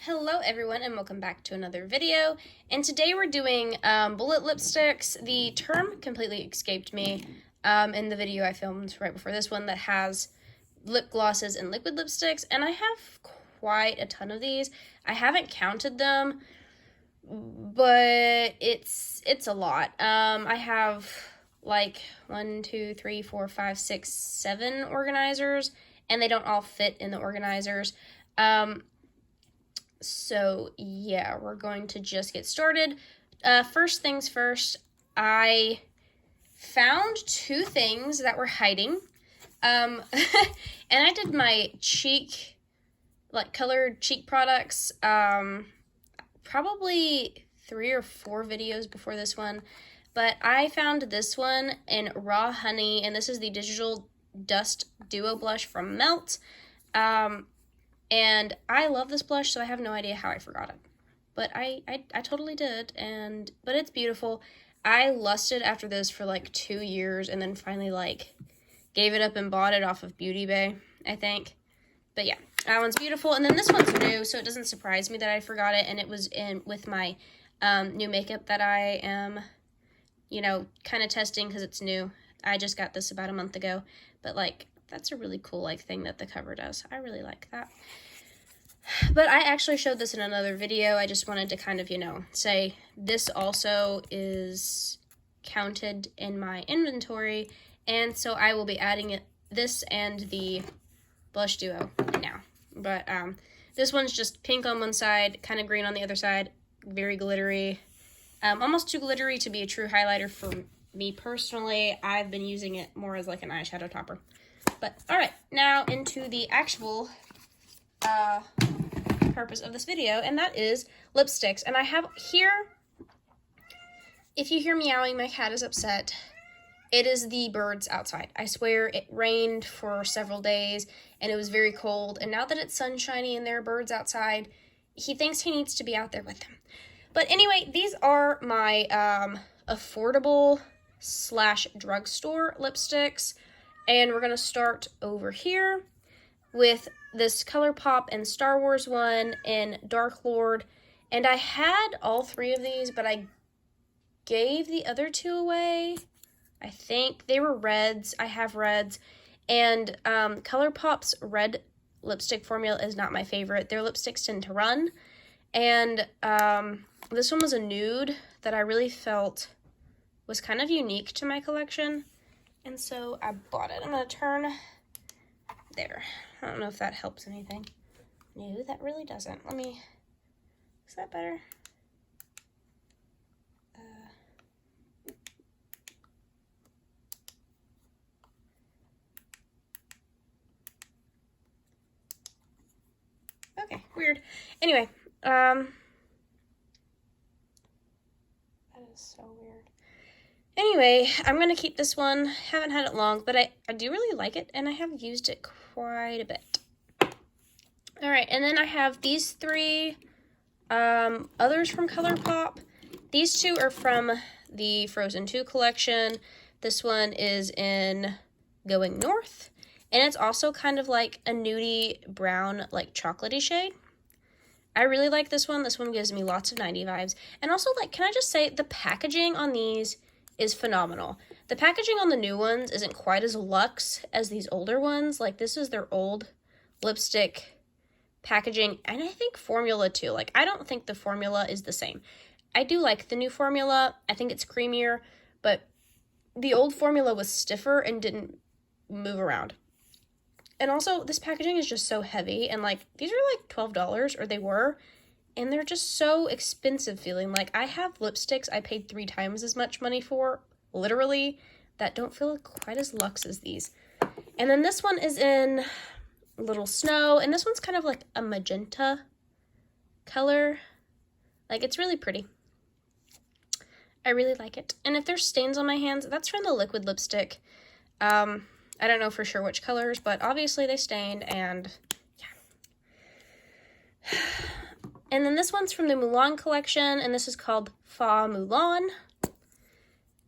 Hello everyone and welcome back to another video, and today we're doing bullet lipsticks. The term completely escaped me in the video I filmed right before this one that has lip glosses and liquid lipsticks, and I have quite a ton of these. I haven't counted them, but it's a lot. I have like 1, 2, 3, 4, 5, 6, 7 organizers, and they don't all fit in the organizers. So yeah, we're going to just get started. First things first, I found 2 things that were hiding. And I did my cheek, like colored cheek products, probably 3 or 4 videos before this one. But I found this one in Raw Honey, and this is the Digital Dust Duo Blush from Melt. And I love this blush, so I have no idea how I forgot it. But I totally did, but it's beautiful. I lusted after this for like 2 years and then finally like gave it up and bought it off of Beauty Bay, I think. But yeah, that one's beautiful. And then this one's new, so it doesn't surprise me that I forgot it. And it was in with my new makeup that I am, kind of testing because it's new. I just got this about a month ago. But like, that's a really cool thing that the cover does. I really like that. But I actually showed this in another video. I just wanted to kind of, say this also is counted in my inventory. And so I will be adding this and the blush duo now. But this one's just pink on one side, kind of green on the other side, very glittery. Almost too glittery to be a true highlighter for me personally. I've been using it more as like an eyeshadow topper. But all right, now into the actual purpose of this video, and that is lipsticks. And I have here, if you hear meowing, my cat is upset. It is the birds outside. I swear it rained for several days and it was very cold, and now that it's sunshiny and there are birds outside, he thinks he needs to be out there with them. But anyway, these are my affordable / drugstore lipsticks. And we're going to start over here with this ColourPop and Star Wars one in Dark Lord. And I had all 3 of these, but I gave the other 2 away. I think they were reds. I have reds. And ColourPop's red lipstick formula is not my favorite. Their lipsticks tend to run. And this one was a nude that I really felt was kind of unique to my collection. And so I bought it. I'm going to turn there. I don't know if that helps anything. No, that really doesn't. Is that better? Okay, weird. Anyway, that is so weird. Anyway, I'm going to keep this one. Haven't had it long, but I do really like it, and I have used it quite a bit. All right, and then I have these 3 others from ColourPop. These 2 are from the Frozen 2 collection. This one is in Going North, and it's also kind of like a nudie brown, like chocolatey shade. I really like this one. This one gives me lots of 90s vibes. And also, like, can I just say, the packaging on these is phenomenal. The packaging on the new ones isn't quite as luxe as these older ones. Like, this is their old lipstick packaging, and I think formula too. Like, I don't think the formula is the same. I do like the new formula. I think it's creamier, but the old formula was stiffer and didn't move around. And also, this packaging is just so heavy, and like, these are like $12, or they were, and they're just so expensive feeling. Like, I have lipsticks I paid 3 times as much money for, literally, that don't feel quite as luxe as these. And then this one is in Little Snow, and this one's kind of like a magenta color. Like, it's really pretty. I really like it. And if there's stains on my hands, that's from the liquid lipstick. I don't know for sure which colors, but obviously they stained, and yeah. And then this one's from the Mulan collection, and this is called Fa Mulan.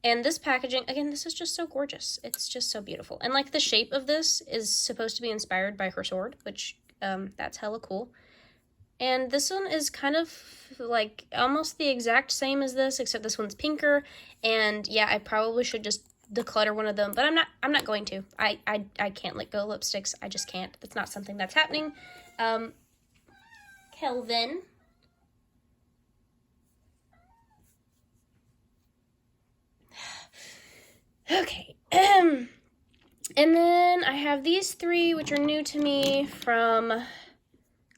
And this packaging, again, this is just so gorgeous. It's just so beautiful. And like, the shape of this is supposed to be inspired by her sword, which that's hella cool. And this one is kind of like almost the exact same as this, except this one's pinker. And yeah, I probably should just declutter one of them, but I'm not going to. I can't let go of lipsticks. I just can't. That's not something that's happening. Kelvin. Okay. And then I have these three, which are new to me from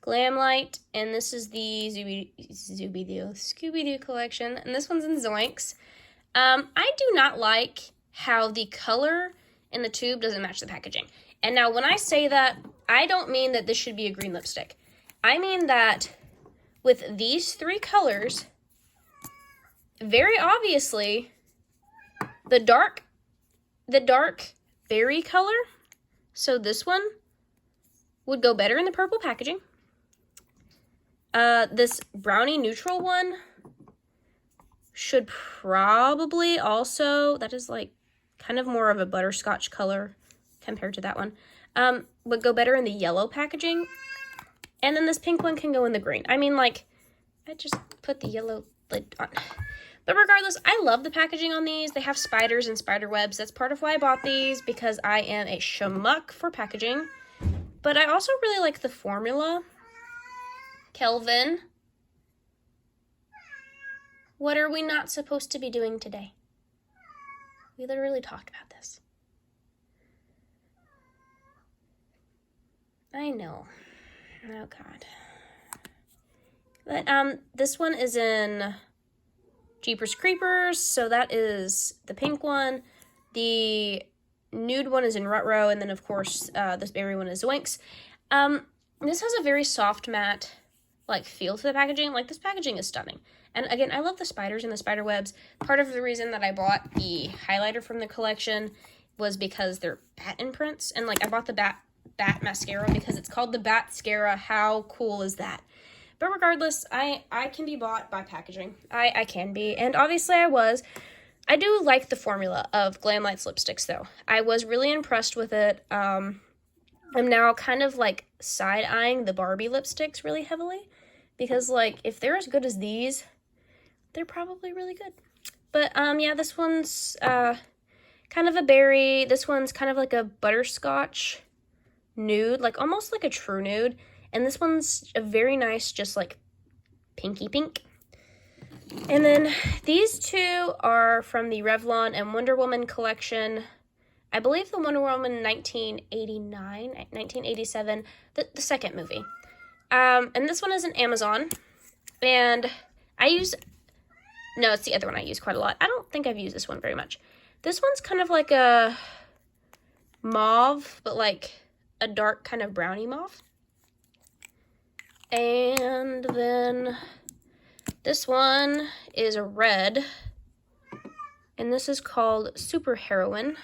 Glamlight, and this is the Scooby-Doo collection, and this one's in Zoinks. I do not like how the color in the tube doesn't match the packaging. And now when I say that, I don't mean that this should be a green lipstick. I mean that with these three colors, very obviously, the dark berry color, so this one would go better in the purple packaging. This brownie neutral one should probably also, that is like kind of more of a butterscotch color compared to that one, would go better in the yellow packaging. And then this pink one can go in the green. I mean, like, I just put the yellow lid on. But regardless, I love the packaging on these. They have spiders and spider webs. That's part of why I bought these, because I am a schmuck for packaging. But I also really like the formula. Kelvin, what are we not supposed to be doing today? We literally talked about this. I know. Oh, God. But, this one is in Jeepers Creepers, so that is the pink one. The nude one is in Rutrow, and then, of course, this berry one is Zoinks. This has a very soft matte, like, feel to the packaging. Like, this packaging is stunning. And, again, I love the spiders and the spider webs. Part of the reason that I bought the highlighter from the collection was because they're bat imprints. And, like, I bought the bat mascara because it's called the Bat-Scara. How cool is that? But regardless, I can be bought by packaging. I can be. And obviously I was. I do like the formula of Glamlight's lipsticks, though. I was really impressed with it. I'm now kind of, like, side-eyeing the Barbie lipsticks really heavily. Because, like, if they're as good as these, they're probably really good. But, yeah, this one's kind of a berry. This one's kind of like a butterscotch nude, like almost like a true nude. And this one's a very nice, just like pinky pink. And then these two are from the Revlon and Wonder Woman collection. I believe the Wonder Woman 1987, the second movie. And this one is an Amazon. And it's the other one I use quite a lot. I don't think I've used this one very much. This one's kind of like a mauve, but like a dark kind of brownie mauve. And then this one is a red, and this is called Super Heroine.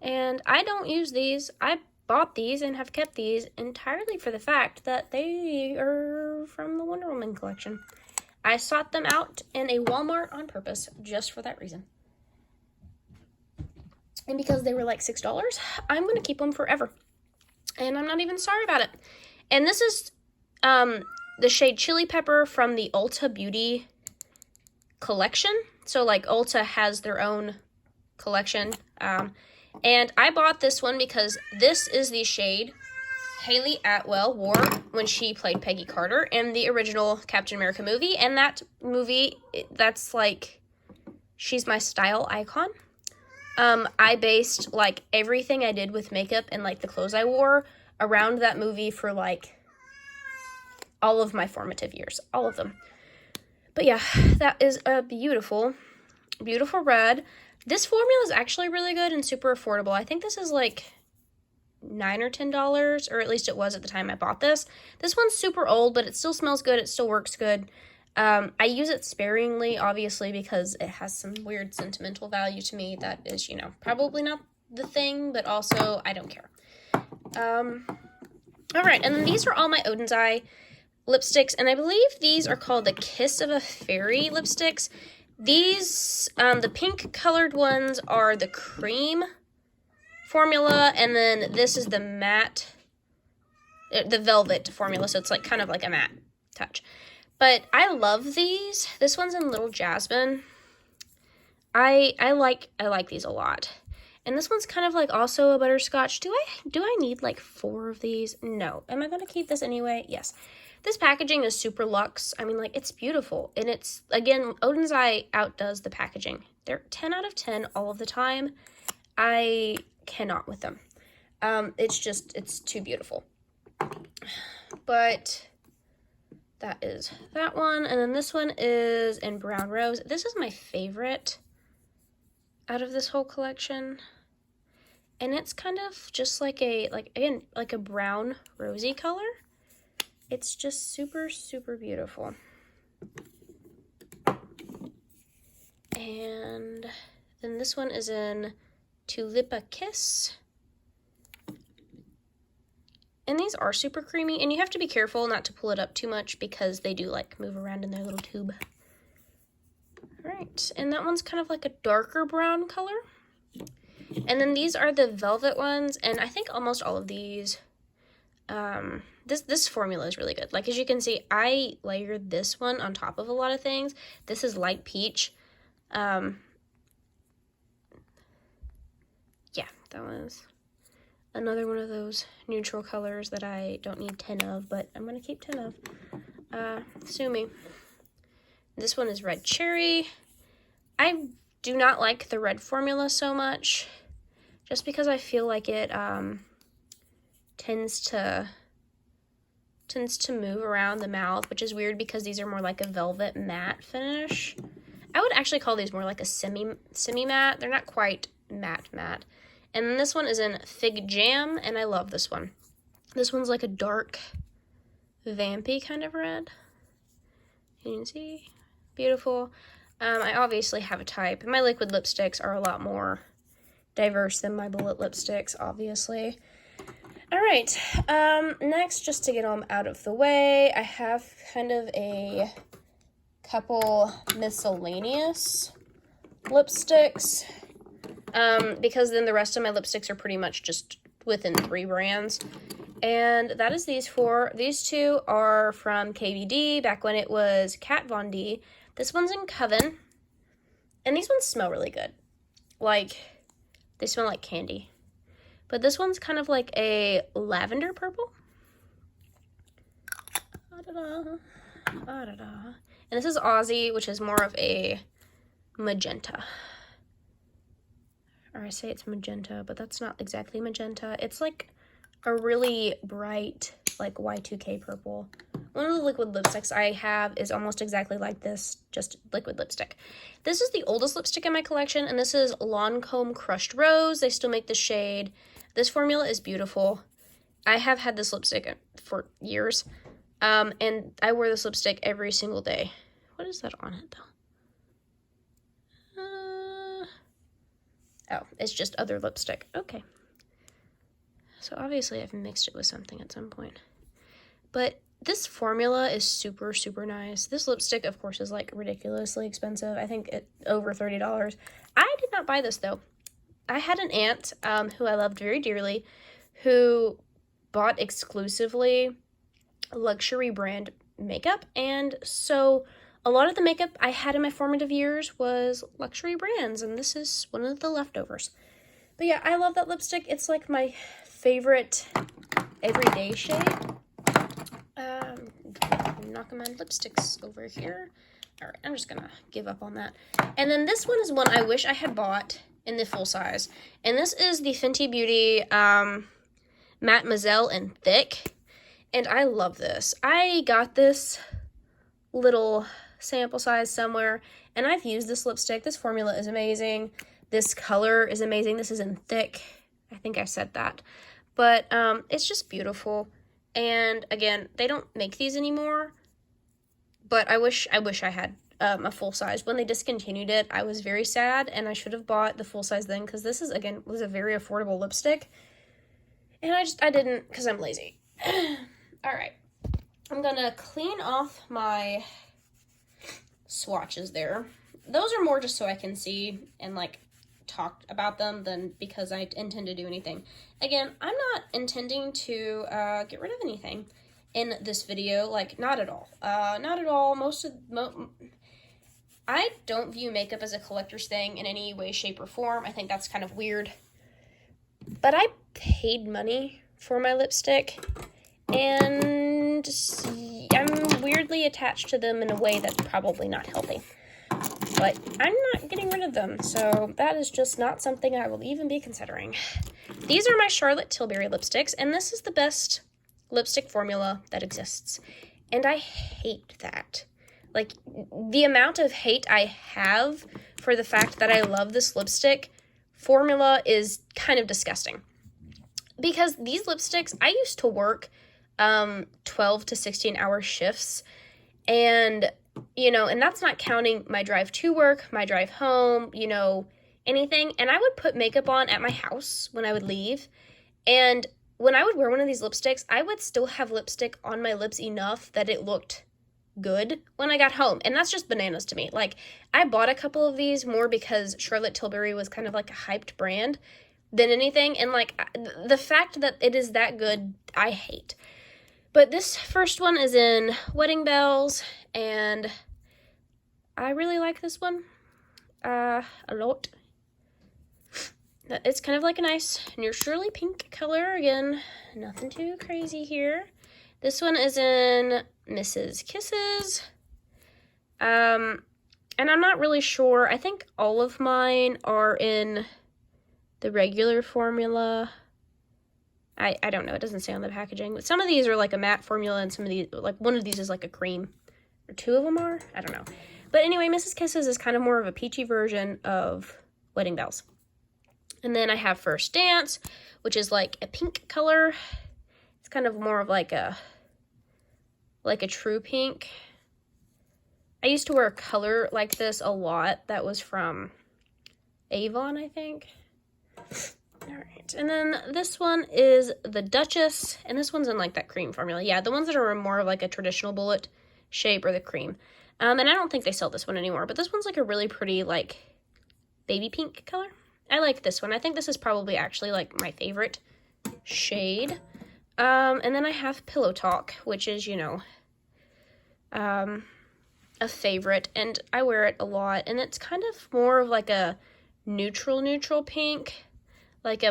And I don't use these. I bought these and have kept these entirely for the fact that they are from the Wonder Woman collection. I sought them out in a Walmart on purpose just for that reason. And because they were like $6, I'm going to keep them forever. And I'm not even sorry about it. And this is the shade Chili Pepper from the Ulta Beauty collection. So, like, Ulta has their own collection. And I bought this one because this is the shade Haley Atwell wore when she played Peggy Carter in the original Captain America movie. And that movie, that's, like, she's my style icon. I based, like, everything I did with makeup and, like, the clothes I wore around that movie for, like, all of my formative years. All of them. But, yeah, that is a beautiful, beautiful red. This formula is actually really good and super affordable. I think this is, like, $9 or $10, or at least it was at the time I bought this. This one's super old, but it still smells good. It still works good. I use it sparingly, obviously, because it has some weird sentimental value to me that is, you know, probably not the thing, but also I don't care. All right, and then these are all my Odin's Eye lipsticks, and I believe these are called the Kiss of a Fairy lipsticks. These, the pink colored ones are the cream formula, and then this is the matte the velvet formula, so it's like kind of like a matte touch. But I love these. This one's in Little Jasmine. I like these a lot. And this one's kind of like also a butterscotch. Do I need like 4 of these? No. Am I going to keep this anyway? Yes. This packaging is super luxe. I mean, like, it's beautiful. And it's, again, Odin's Eye outdoes the packaging. They're 10 out of 10 all of the time. I cannot with them. It's too beautiful. But that is that one. And then this one is in Brown Rose. This is my favorite out of this whole collection. And it's kind of just like a brown rosy color. It's just super, super beautiful. And then this one is in Tulipa Kiss. And these are super creamy, and you have to be careful not to pull it up too much because they do like move around in their little tube. All right, and that one's kind of like a darker brown color. And then these are the velvet ones, and I think almost all of these, this formula is really good. Like, as you can see, I layered this one on top of a lot of things. This is light peach. Yeah, that was another one of those neutral colors that I don't need 10 of, but I'm going to keep 10 of. Sue me. This one is Red Cherry. I do not like the red formula so much, just because I feel like it tends to move around the mouth, which is weird because these are more like a velvet matte finish. I would actually call these more like a semi-matte. They're not quite matte. And then this one is in Fig Jam, and I love this one. This one's like a dark, vampy kind of red. You can see, beautiful. I obviously have a type. My liquid lipsticks are a lot more diverse than my bullet lipsticks, obviously. All right, next, just to get them out of the way, I have kind of a couple miscellaneous lipsticks, because then the rest of my lipsticks are pretty much just within 3 brands. And that is these 4. These 2 are from KVD, back when it was Kat Von D. This one's in Coven, and these ones smell really good. Like, they smell like candy. But this one's kind of like a lavender purple. And this is Aussie, which is more of a magenta. Or I say it's magenta, but that's not exactly magenta. It's like a really bright, like Y2K purple. One of the liquid lipsticks I have is almost exactly like this, just liquid lipstick. This is the oldest lipstick in my collection, and this is Lancome Crushed Rose. They still make the shade. This formula is beautiful. I have had this lipstick for years, and I wear this lipstick every single day. What is that on it, though? Oh, it's just other lipstick. Okay. So obviously I've mixed it with something at some point. But this formula is super, super nice. This lipstick, of course, is like ridiculously expensive. I think it's over $30. I did not buy this, though. I had an aunt who I loved very dearly who bought exclusively luxury brand makeup. And so a lot of the makeup I had in my formative years was luxury brands, and this is one of the leftovers. But yeah, I love that lipstick. It's like my favorite everyday shade. I'm knocking my lipsticks over here. All right, I'm just gonna give up on that. And then this one is one I wish I had bought in the full size. And this is the Fenty Beauty Mademoiselle in Thick. And I love this. I got this little sample size somewhere, and I've used this lipstick. This formula is amazing. This color is amazing. This is in Thick. I think I said that. But it's just beautiful. And again, they don't make these anymore, but I wish I had a full size. When they discontinued it, I was very sad, and I should have bought the full size then, because this is, again, was a very affordable lipstick. And I didn't, because I'm lazy. All right. I'm gonna clean off my swatches there. Those are more just so I can see and like talked about them than because I intend to do anything. Again, I'm not intending to get rid of anything in this video, like, not at all. Not at all. I don't view makeup as a collector's thing in any way, shape, or form. I think that's kind of weird. But I paid money for my lipstick, and I'm weirdly attached to them in a way that's probably not healthy. But I'm not getting rid of them, so that is just not something I will even be considering. These are my Charlotte Tilbury lipsticks, and this is the best lipstick formula that exists. And I hate that. Like, the amount of hate I have for the fact that I love this lipstick formula is kind of disgusting. Because these lipsticks, I used to work 12 to 16 hour shifts, and, you know, and that's not counting my drive to work, my drive home, you know, anything. And I would put makeup on at my house when I would leave, and when I would wear one of these lipsticks, I would still have lipstick on my lips enough that it looked good when I got home. And that's just bananas to me. Like, I bought a couple of these more because Charlotte Tilbury was kind of like a hyped brand than anything. And like, the fact that it is that good, I hate. But this first one is in Wedding Bells, and I really like this one a lot. It's kind of like a nice near Shirley pink color. Again, nothing too crazy here. This one is in Mrs. Kisses. And I'm not really sure. I think all of mine are in the regular formula. I don't know. It doesn't say on the packaging. But some of these are like a matte formula, and some of these, like one of these is like a cream. Or two of them are? I don't know. But anyway, Mrs. Kisses is kind of more of a peachy version of Wedding Bells. And then I have First Dance, which is like a pink color. It's kind of more of like a true pink. I used to wear a color like this a lot. That was from Avon, I think. All right, and then this one is the Duchess, and this one's in like that cream formula. Yeah, the ones that are more of like a traditional bullet shape are the cream. And I don't think they sell this one anymore, but this one's like a really pretty like baby pink color. I like this one. I think this is probably actually like my favorite shade. And then I have Pillow Talk, which is, you know, a favorite, and I wear it a lot, and it's kind of more of like a neutral pink, like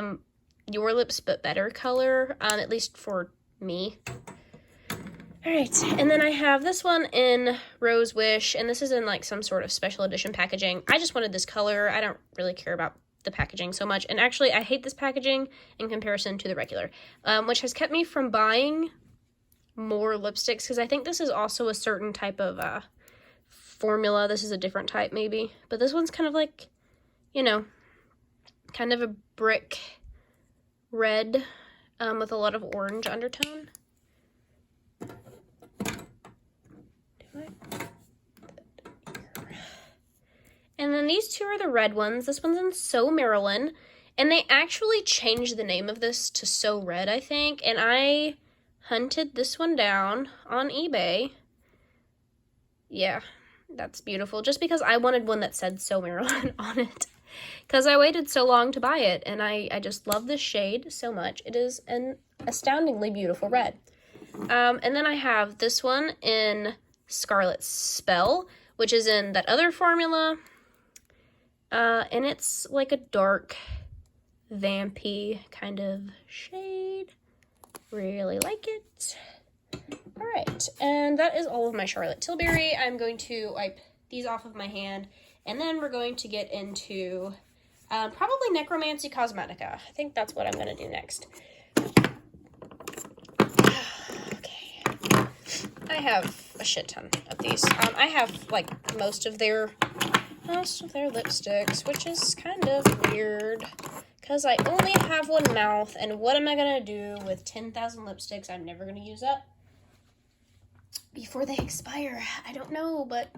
Your Lips But Better color, at least for me. All right, and then I have this one in Rose Wish, and this is in like some sort of special edition packaging. I just wanted this color. I don't really care about the packaging so much, and actually I hate this packaging in comparison to the regular, which has kept me from buying more lipsticks, because I think this is also a certain type of formula. This is a different type maybe, but this one's kind of like, you know, kind of a brick red with a lot of orange undertone. And then these two are the red ones. This one's in So Marilyn, and they actually changed the name of this to So Red, I think, and I hunted this one down on eBay. Yeah, that's beautiful, just because I wanted one that said So Marilyn on it, because I waited so long to buy it, and I just love this shade so much. It is an astoundingly beautiful red. And then I have this one in Scarlet Spell, which is in that other formula. And it's like a dark, vampy kind of shade. Really like it. All right, and that is all of my Charlotte Tilbury. I'm going to wipe these off of my hand, and then we're going to get into probably Necromancy Cosmetica. I think that's what I'm going to do next. Okay. I have a shit ton of these. I have like most of their lipsticks, which is kind of weird because I only have one mouth, and what am I gonna do with 10,000 lipsticks I'm never gonna use up before they expire? I don't know, but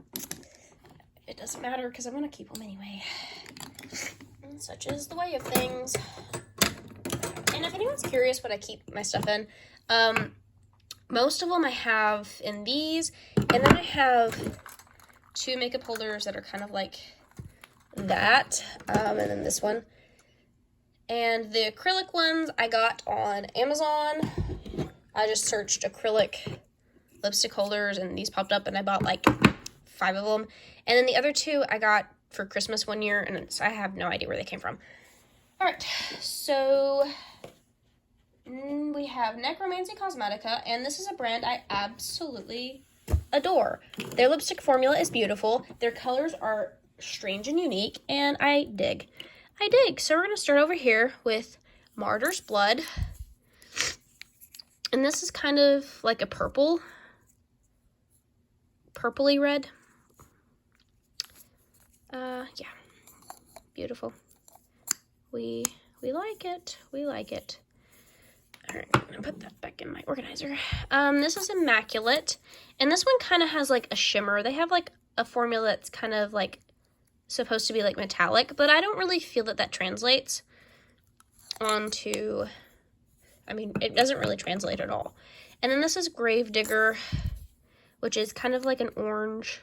it doesn't matter because I'm gonna keep them anyway. And such is the way of things. And if anyone's curious what I keep my stuff in, most of them I have in these, and then I have two makeup holders that are kind of like that. And then this one. And the acrylic ones I got on Amazon. I just searched acrylic lipstick holders and these popped up and I bought like 5 of them. And then the other 2 I got for Christmas one year and I have no idea where they came from. All right, so we have Necromancy Cosmetica, and this is a brand I absolutely adore. Their lipstick formula is beautiful. Their colors are strange and unique, and I dig. So we're going to start over here with Martyr's Blood. And this is kind of like a purpley red. Yeah, beautiful. We like it. We like it. All right, I'm gonna put that back in my organizer. This is Immaculate, and this one kind of has like a shimmer. They have like a formula that's kind of like supposed to be like metallic, but I don't really feel that that translates onto, I mean, it doesn't really translate at all. And then this is Gravedigger, which is kind of like an orange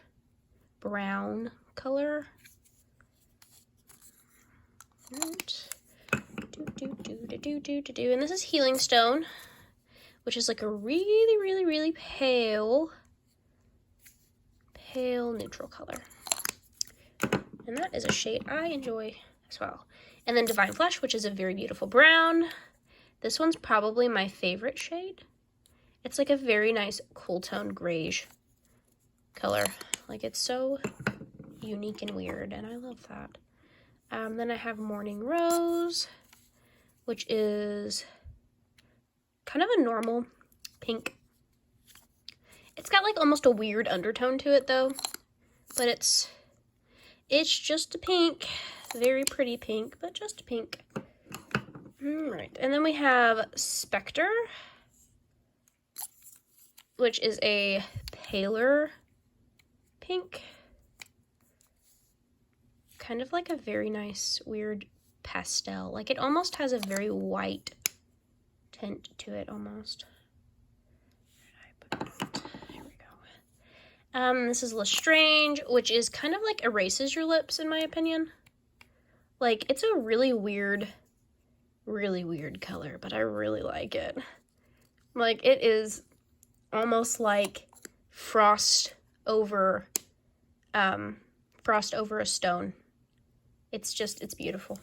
brown color. And this is Healing Stone, which is like a really pale neutral color. And that is a shade I enjoy as well. And then Divine Flesh, which is a very beautiful brown. This one's probably my favorite shade. It's like a very nice cool tone grayish color. Like, it's so unique and weird, and I love that. Then I have Morning Rose, which is kind of a normal pink. It's got like almost a weird undertone to it though, but it's just a pink, very pretty pink, but just pink. All right, and then we have Spectre, which is a paler pink. Kind of like a very nice, weird pastel. Like, it almost has a very white tint to it, almost. Here we go. This is Lestrange, which is kind of like erases your lips, in my opinion. Like, it's a really weird color, but I really like it. Like, it is almost like frost over a stone. It's beautiful.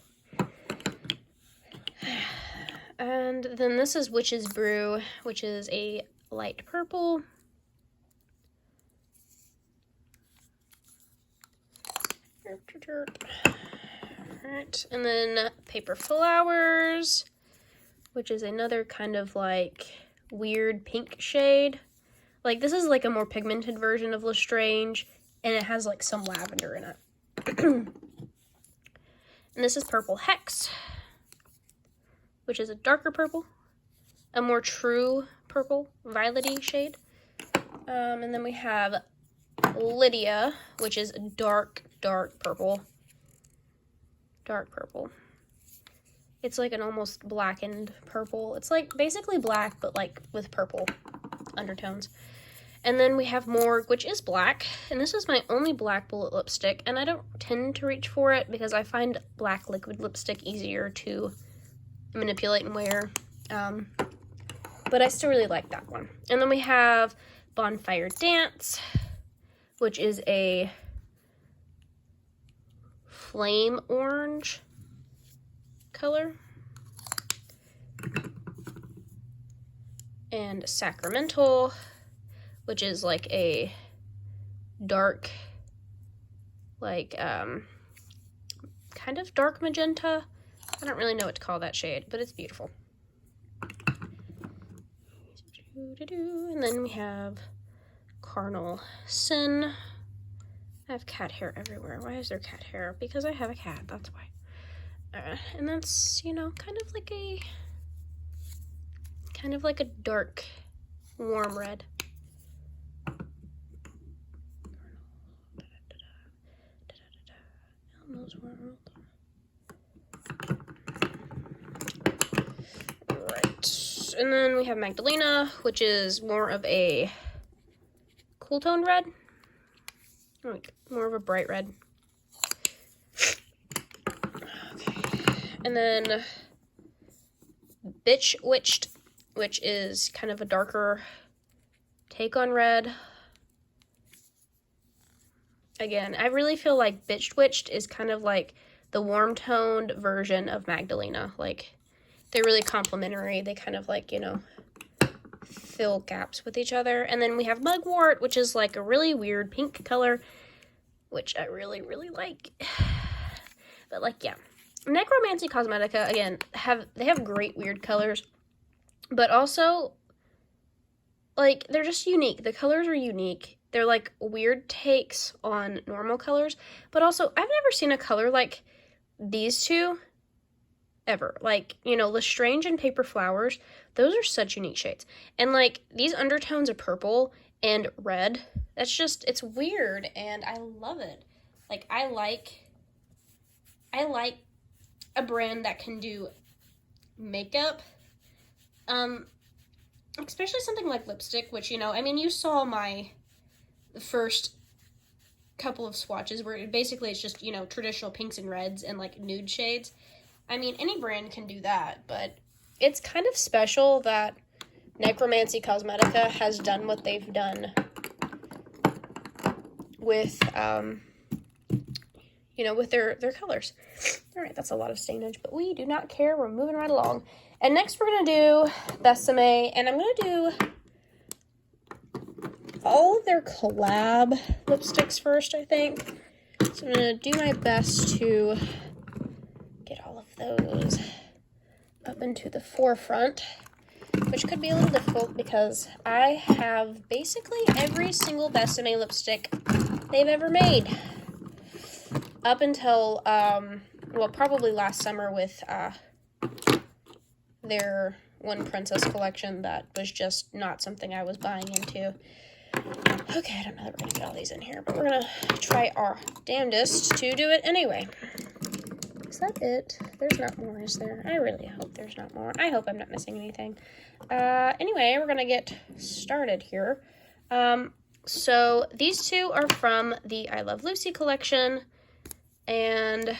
And then this is Witch's Brew, which is a light purple. Alright, and then Paper Flowers, which is another kind of like weird pink shade. Like, this is like a more pigmented version of Lestrange, and it has like some lavender in it. And this is Purple Hex, which is a darker purple, a more true purple, violety shade. And then we have Lydia, which is dark purple. Dark purple. It's like an almost blackened purple. It's like basically black, but like with purple undertones. And then we have Morgue, which is black, and this is my only black bullet lipstick, and I don't tend to reach for it because I find black liquid lipstick easier to manipulate and wear, but I still really like that one. And then we have Bonfire Dance, which is a flame orange color, and Sacramental, which is like a dark, like, kind of dark magenta. I don't really know what to call that shade, but it's beautiful. And then we have Carnal Sin. I have cat hair everywhere. Why is there cat hair? Because I have a cat, that's why. And that's, you know, kind of like a dark, warm red. Right, and then we have Magdalena, which is more of a cool tone red, like more of a bright red. And then Bitch Witched, which is kind of a darker take on red. Again, I really feel like Bitch Witched is kind of like the warm-toned version of Magdalena. Like, they're really complementary. They kind of like, you know, fill gaps with each other. And then we have Mugwort, which is like a really weird pink color, which I really, really like. But like, yeah. Necromancy Cosmetica, again, they have great weird colors, but also, like, they're just unique. The colors are unique. They're like weird takes on normal colors, but also I've never seen a color like these two ever. Like, you know, Lestrange and Paper Flowers, those are such unique shades. And like these undertones of purple and red, that's just, it's weird and I love it. Like, I like a brand that can do makeup, especially something like lipstick, which, you know, I mean, you saw my first couple of swatches where basically it's just, you know, traditional pinks and reds and like nude shades. I mean, any brand can do that, but it's kind of special that Necromancy Cosmetica has done what they've done with, you know, with their colors. All right, that's a lot of stainage, but we do not care. We're moving right along. And next we're going to do Besame, and I'm going to do all of their collab lipsticks first, I think. So I'm going to do my best to get all of those up into the forefront, which could be a little difficult because I have basically every single Besame lipstick they've ever made. Up until, well, probably last summer with their One Princess collection that was just not something I was buying into. Okay, I don't know that we're going to get all these in here, but we're going to try our damnedest to do it anyway. Is that it? There's not more, is there? I really hope there's not more. I hope I'm not missing anything. Anyway, we're going to get started here. So these two are from the I Love Lucy collection, and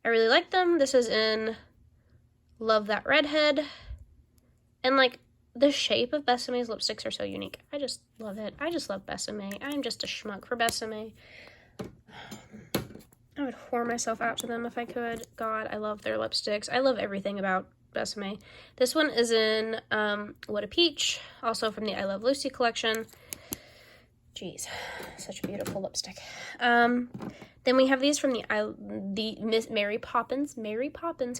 I really like them. This is in Love That Redhead, and like the shape of Besame's lipsticks are so unique. I just love it. I just love Besame. I'm just a schmuck for Besame. I would whore myself out to them if I could. God, I love their lipsticks. I love everything about Besame. This one is in What a Peach, also from the I Love Lucy collection. Jeez, such a beautiful lipstick. Then we have these from the Miss Mary Poppins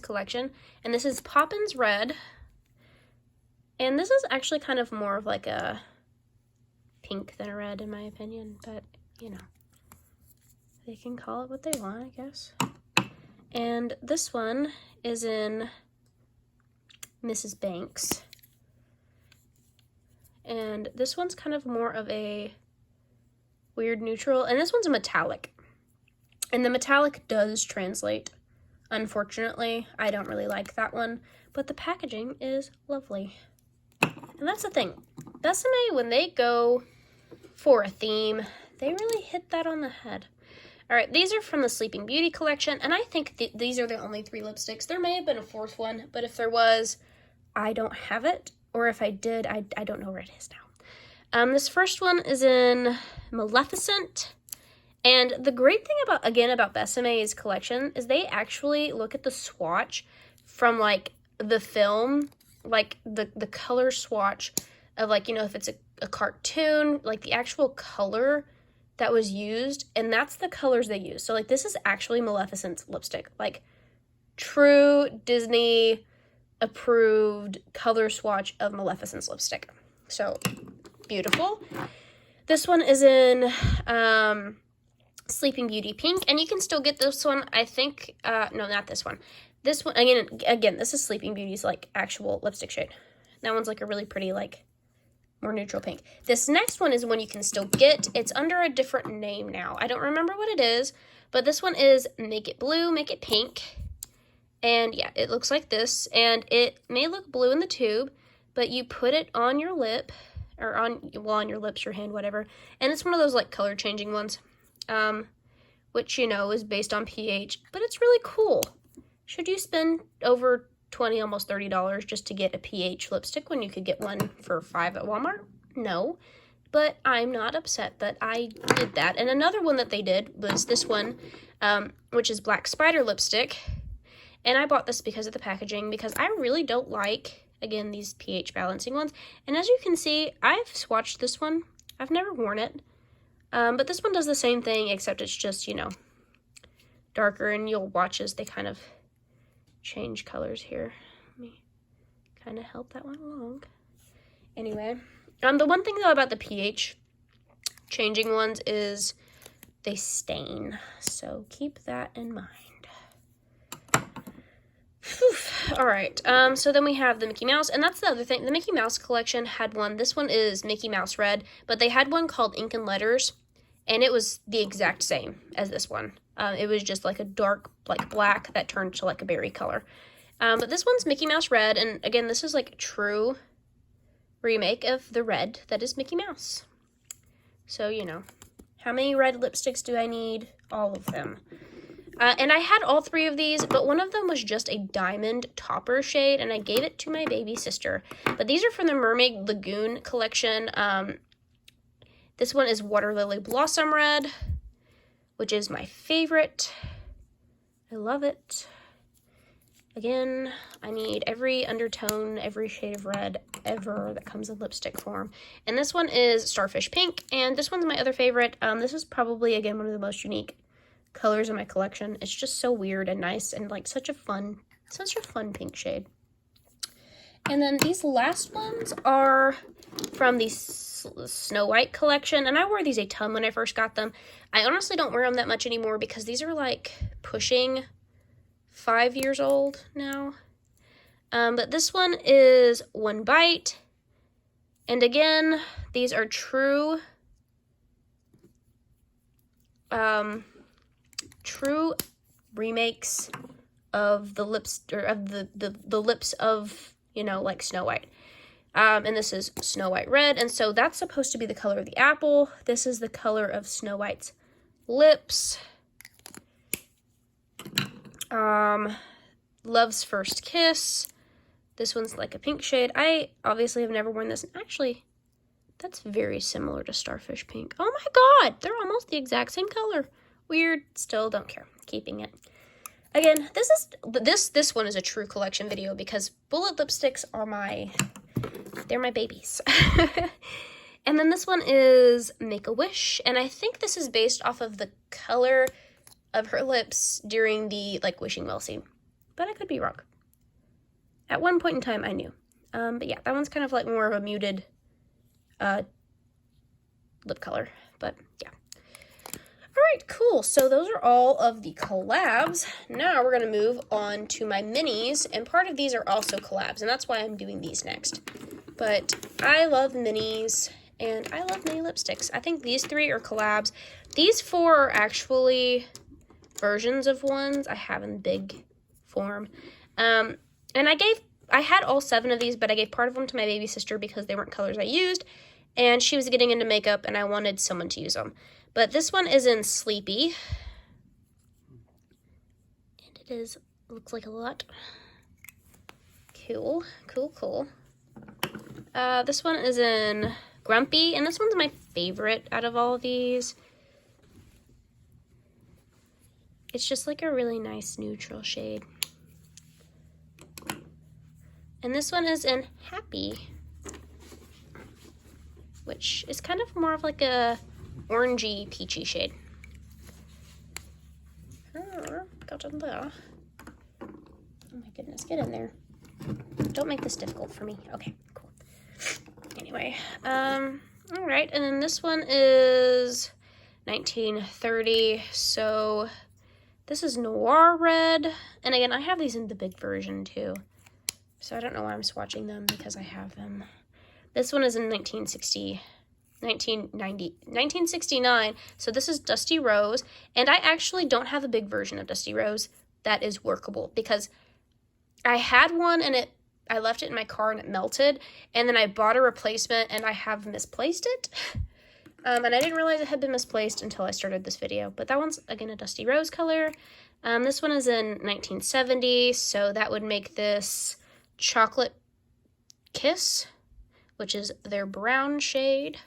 collection, and this is Poppins Red. And this is actually kind of more of like a pink than a red in my opinion, but you know, they can call it what they want, I guess. And this one is in Mrs. Banks. And this one's kind of more of a weird neutral, and this one's a metallic. And the metallic does translate. Unfortunately, I don't really like that one, but the packaging is lovely. And that's the thing. Besame, when they go for a theme, they really hit that on the head. All right, these are from the Sleeping Beauty collection, and I think these are the only 3 lipsticks. There may have been a 4th one, but if there was, I don't have it, or if I did, I don't know where it is now. This first one is in Maleficent, and the great thing about Besame's collection is they actually look at the swatch from, like, the film, like, the color swatch of, like, you know, if it's a cartoon, like, the actual color that was used, and that's the colors they use. So, like, this is actually Maleficent's lipstick. Like, true Disney approved color swatch of Maleficent's lipstick. So, beautiful. This one is in Sleeping Beauty Pink, and you can still get this one, I think, no, not this one. This one, again, this is Sleeping Beauty's, like, actual lipstick shade. That one's, like, a really pretty, like, more neutral pink. This next one is one you can still get. It's under a different name now. I don't remember what it is, but this one is Make It Blue, Make It Pink. And, yeah, it looks like this, and it may look blue in the tube, but you put it on your lip, or on your lips, your hand, whatever, and it's one of those, like, color-changing ones, which, you know, is based on pH, but it's really cool. should you spend over $20, almost $30 just to get a pH lipstick when you could get one for $5 at Walmart? No, but I'm not upset that I did that. And another one that they did was this one, which is Black Spider lipstick. And I bought this because of the packaging, because I really don't like, again, these pH balancing ones. And as you can see, I've swatched this one. I've never worn it. But this one does the same thing, except it's just, you know, darker, and you'll watch as they kind of change colors here. Let me kind of help that one along. Anyway, the one thing though about the pH changing ones is they stain, so keep that in mind. Whew. All right, so then we have the Mickey Mouse, and that's the other thing. The Mickey Mouse collection had one. This one is Mickey Mouse Red, but they had one called Ink and Letters, and it was the exact same as this one. It was just like a dark, like black that turned to like a berry color. But this one's Mickey Mouse Red, and again, this is like a true remake of the red that is Mickey Mouse. So, you know, how many red lipsticks do I need? All of them. And I had all three of these, but one of them was just a diamond topper shade, and I gave it to my baby sister. But these are from the Mermaid Lagoon collection. This one is Water Lily Blossom Red, which is my favorite. I love it. Again, I need every undertone, every shade of red ever that comes in lipstick form. And this one is Starfish Pink, and this one's my other favorite. This is probably, again, one of the most unique colors in my collection. It's just so weird and nice, and like such a fun pink shade. And then these last ones are from the Snow White collection, and I wore these a ton when I first got them. I honestly don't wear them that much anymore because these are like pushing 5 years old now. But this one is One Bite, and again, these are true remakes of the lips, or of the lips of, you know, like Snow White. And this is Snow White Red, and so that's supposed to be the color of the apple. This is the color of Snow White's lips. Love's First Kiss. This one's like a pink shade. I obviously have never worn this, and actually, that's very similar to Starfish Pink. Oh my god, they're almost the exact same color. Weird, still don't care. Keeping it. Again, this one is a true collection video because bullet lipsticks are they're my babies. And then this one is Make-A-Wish, and I think this is based off of the color of her lips during the like wishing well scene, but I could be wrong. At one point in time I knew. But yeah, that one's kind of like more of a muted lip color, but yeah. Alright, cool. So those are all of the collabs. Now we're going to move on to my minis, and part of these are also collabs, and that's why I'm doing these next. But I love minis, and I love mini lipsticks. I think these three are collabs. These four are actually versions of ones I have in big form. And I had all 7 of these, but I gave part of them to my baby sister because they weren't colors I used, and she was getting into makeup, and I wanted someone to use them. But this one is in Sleepy, and it looks like a lot. Cool, cool, cool. This one is in Grumpy, and this one's my favorite out of all of these. It's just like a really nice neutral shade. And this one is in Happy, which is kind of more of like a orangey, peachy shade. Got in there. Oh my goodness, get in there. Don't make this difficult for me. Okay, cool. Anyway, all right, and then this one is 1930, so this is Noir Red, and again, I have these in the big version too, so I don't know why I'm swatching them because I have them. This one is in 1969, so this is Dusty Rose, and I actually don't have a big version of Dusty Rose that is workable because I had one and I left it in my car and it melted, and then I bought a replacement and I have misplaced it. And I didn't realize it had been misplaced until I started this video. But that one's, again, a Dusty Rose color. This one is in 1970, so that would make this Chocolate Kiss, which is their brown shade.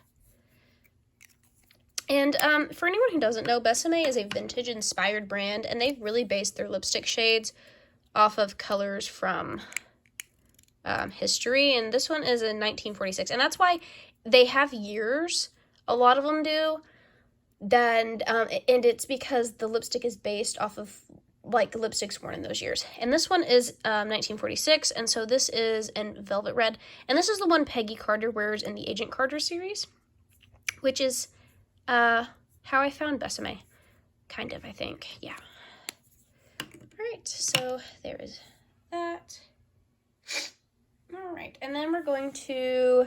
And for anyone who doesn't know, Besame is a vintage-inspired brand, and they've really based their lipstick shades off of colors from history. And this one is in 1946, and that's why they have years. A lot of them do. And it's because the lipstick is based off of like lipsticks worn in those years. And this one is 1946, and so this is in Velvet Red. And this is the one Peggy Carter wears in the Agent Carter series, which is how I found Besame, kind of, I think. Yeah. All right, so there is that. All right, and then we're going to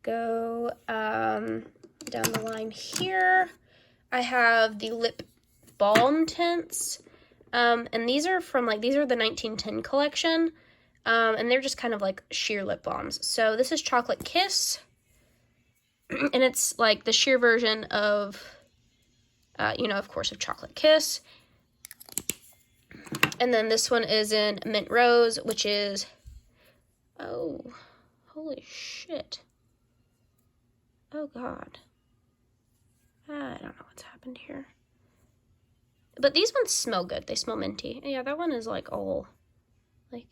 go down the line here. I have the lip balm tints, and these are from these are the 1910 collection, and they're just kind of like sheer lip balms. So this is Chocolate Kiss, and it's like the sheer version of, of course, of Chocolate Kiss. And then this one is in Mint Rose, which is, oh, holy shit. Oh, God. I don't know what's happened here. But these ones smell good. They smell minty. Yeah, that one is like all, like,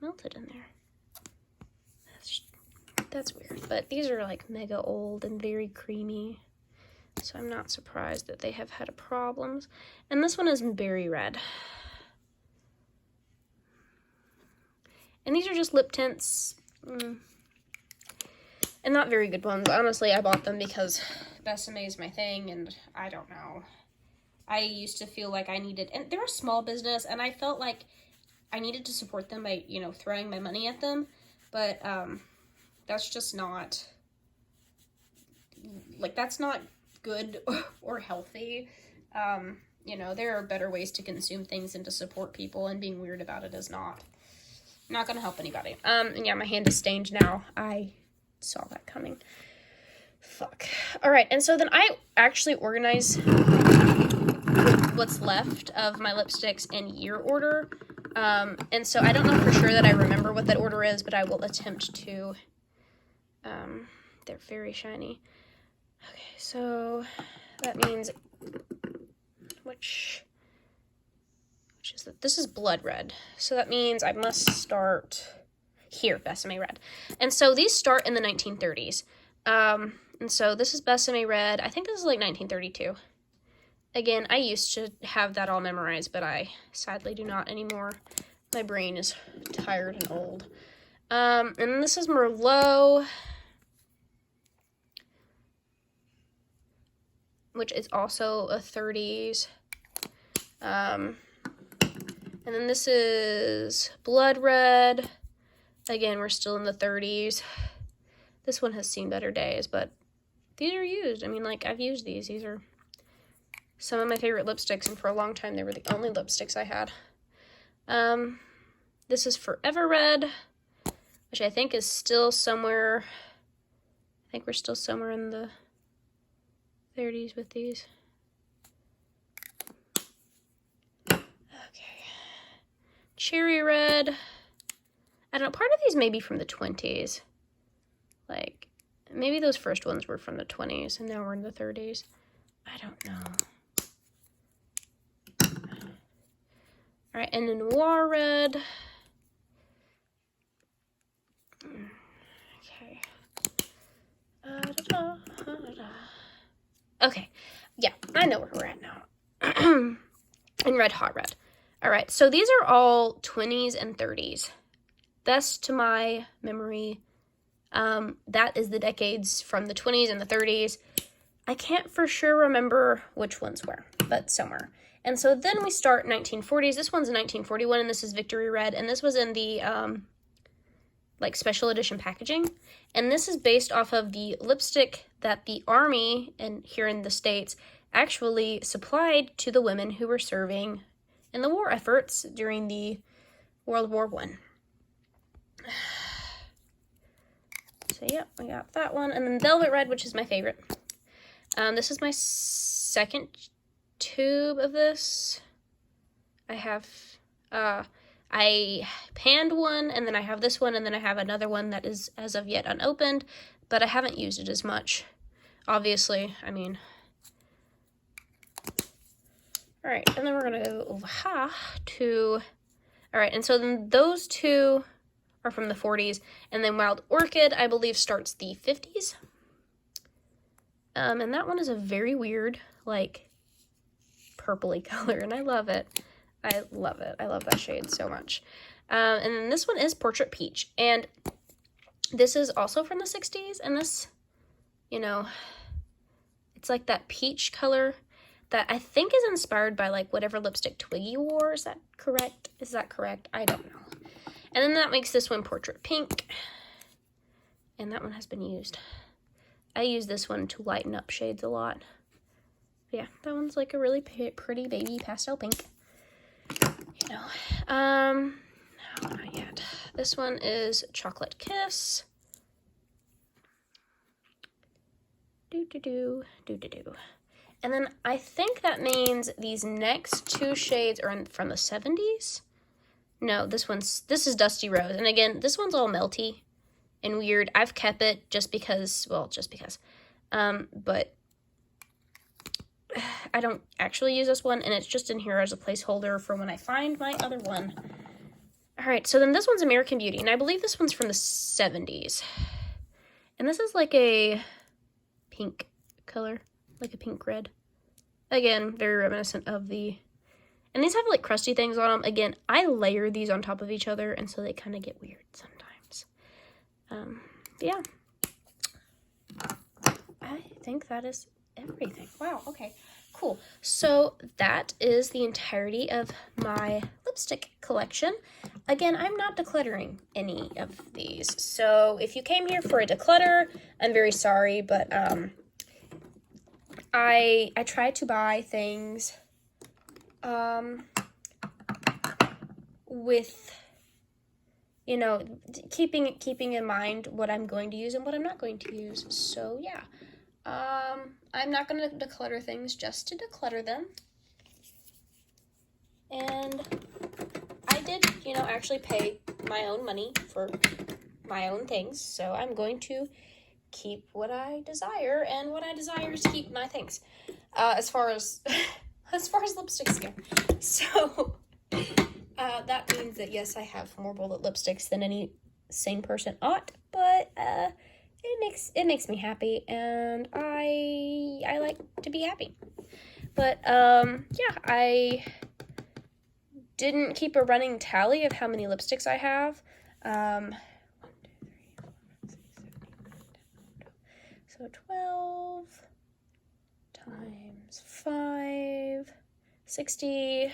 melted in there. That's weird. But these are like mega old and very creamy. So I'm not surprised that they have had problems. And this one is Berry Red. And these are just lip tints. And not very good ones. Honestly, I bought them because Besame is my thing, and I don't know. I used to feel like I needed, and they're a small business, and I felt like I needed to support them by, throwing my money at them. But that's just not, that's not good or healthy. There are better ways to consume things and to support people, and being weird about it is not going to help anybody. And yeah, my hand is stained now. I saw that coming. Fuck. All right, and so then I actually organize what's left of my lipsticks in year order. And so I don't know for sure that I remember what that order is, but I will attempt to. They're very shiny. Okay, so that means which is that? This is Blood Red. So that means I must start here, Besame Red. And so these start in the 1930s. And so this is Besame Red. I think this is like 1932. Again, I used to have that all memorized, but I sadly do not anymore. My brain is tired and old. And this is Merlot, which is also a 30s. And then this is Blood Red. Again, we're still in the 30s. This one has seen better days, but these are used. I mean, I've used these. These are some of my favorite lipsticks, and for a long time, they were the only lipsticks I had. This is Forever Red, which I think is still somewhere. I think we're still somewhere in the 30s with these. Okay. Cherry Red. I don't know, part of these may be from the 20s. Maybe those first ones were from the 20s, and now we're in the 30s. I don't know. All right, and then Noir Red. Okay. Okay, yeah, I know where we're at now. And Red Hot Red. All right, so these are all 20s and 30s. Thus, to my memory, that is the decades from the 20s and the 30s. I can't for sure remember which ones were, but somewhere. And so then we start 1940s. This one's 1941, and this is Victory Red, and this was in the, special edition packaging. And this is based off of the lipstick that the Army, and here in the States, actually supplied to the women who were serving in the war efforts during the World War I. So, yeah, we got that one. And then Velvet Red, which is my favorite. This is my second tube of this. I have, I panned one, and then I have this one, and then I have another one that is as of yet unopened, but I haven't used it as much, obviously. I mean, all right, and then we're gonna go over to, all right, and so then those two are from the 40s, and then Wild Orchid, I believe, starts the 50s. And that one is a very weird, like, purpley color, and I love it. I love it. I love that shade so much. And then this one is Portrait Peach, and this is also from the 60s, and this, you know, it's like that peach color that I think is inspired by, like, whatever lipstick Twiggy wore. Is that correct? Is that correct? I don't know. And then that makes this one Portrait Pink, and that one has been used. I use this one to lighten up shades a lot. Yeah, that one's like a really pretty baby pastel pink. You know, no, not yet. This one is Chocolate Kiss. Do-do-do. And then I think that means these next two shades are from the 70s. No, this is Dusty Rose. And again, this one's all melty and weird. I've kept it just because. But I don't actually use this one, and it's just in here as a placeholder for when I find my other one. All right, so then this one's American Beauty, and I believe this one's from the 70s. And this is like a pink color, like a pink red. Again, very reminiscent of the... And these have like crusty things on them. Again, I layer these on top of each other, and so they kind of get weird sometimes. Yeah. I think that is everything. Wow, okay, cool. So that is the entirety of my lipstick collection. Again, I'm not decluttering any of these. So if you came here for a declutter, I'm very sorry, but I try to buy things with, you know, keeping in mind what I'm going to use and what I'm not going to use. So yeah, I'm not going to declutter things just to declutter them. And I did, you know, actually pay my own money for my own things. So I'm going to keep what I desire, and what I desire is to keep my things. As far as lipsticks go. So that means that yes, I have more bullet lipsticks than any sane person ought, but it makes me happy, and I like to be happy. But yeah, I didn't keep a running tally of how many lipsticks I have. 1, 2, 3, 4, 5, 6, 7, 8, 9, 10. So 12 times 5, 60. 1, 2, 3,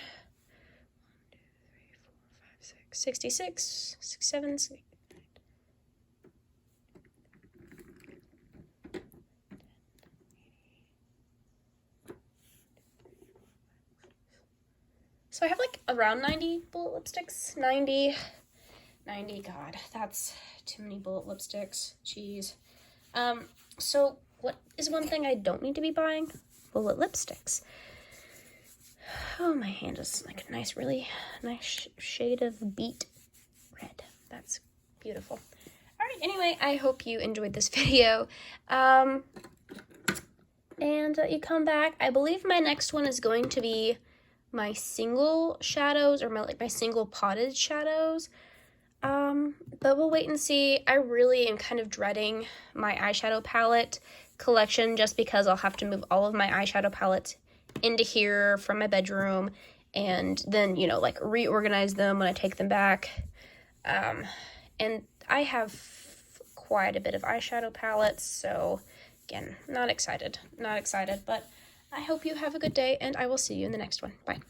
4, 5, 6, 66, 67, 68. So I have like around 90 bullet lipsticks. 90, God, that's too many bullet lipsticks. Jeez. So what is one thing I don't need to be buying? Bullet lipsticks. Oh, my hand is like a nice, really nice shade of beet red. That's beautiful. All right, anyway, I hope you enjoyed this video. And you come back. I believe my next one is going to be my single shadows, or my single potted shadows. But we'll wait and see. I really am kind of dreading my eyeshadow palette collection, just because I'll have to move all of my eyeshadow palettes into here from my bedroom, and then, you know, like reorganize them when I take them back. And I have quite a bit of eyeshadow palettes, so again, not excited, but I hope you have a good day, and I will see you in the next one. Bye.